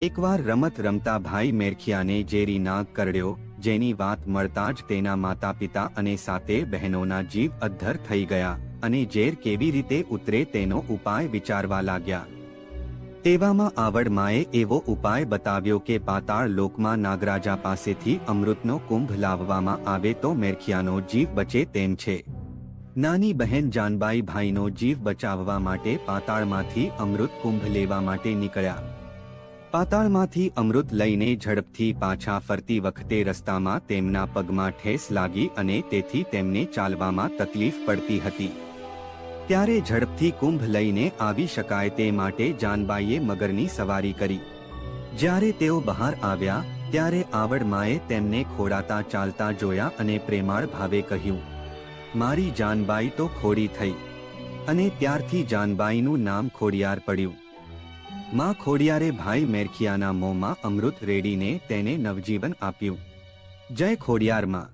એકવાર રમત રમતા ભાઈ મેરખિયાને ઝેરી નાગ કરડ્યો, જેની વાત મળતા જ તેના માતા પિતા અને 7 બહેનોના જીવ અદ્ધર થઈ ગયા અને ઝેર કેવી રીતે ઉતરે તેનો ઉપાય વિચારવા લાગ્યા। તેવામાં આવડ માએ એવો ઉપાય બતાવ્યો કે પાતાળ લોકમાં નાગરાજા પાસેથી અમૃતનો કુંભ લાવવામાં આવે તો મેરખિયાનો જીવ બચે તેમ છે। નાની બહેન જાનબાઈ ભાઈનો જીવ બચાવવા માટે પાતાળમાંથી અમૃત કુંભ લેવા માટે નીકળ્યા। પાતાળમાંથી અમૃત લઈને ઝડપથી પાછા ફરતી વખતે રસ્તામાં તેમના પગમાં ઠેસ લાગી અને તેથી તેમને ચાલવામાં તકલીફ પડતી હતી। ત્યારે ઝડપથી કુંભ લઈને આવી શકાય તે માટે જાનબાઈએ મગરની સવારી કરી। જ્યારે તેઓ બહાર આવ્યા ત્યારે આવડ માએ તેમને ખોડાતા ચાલતા જોયા અને પ્રેમાળ ભાવે કહ્યું, મારી જાનબાઈ તો ખોડી થઈ। અને ત્યારથી જાનબાઈનું નામ ખોડિયાર પડ્યું। માં ખોડિયારે ભાઈ મેરખિયાના મોંમાં અમૃત રેડીને તેને નવજીવન આપ્યું। જય ખોડિયાર માં।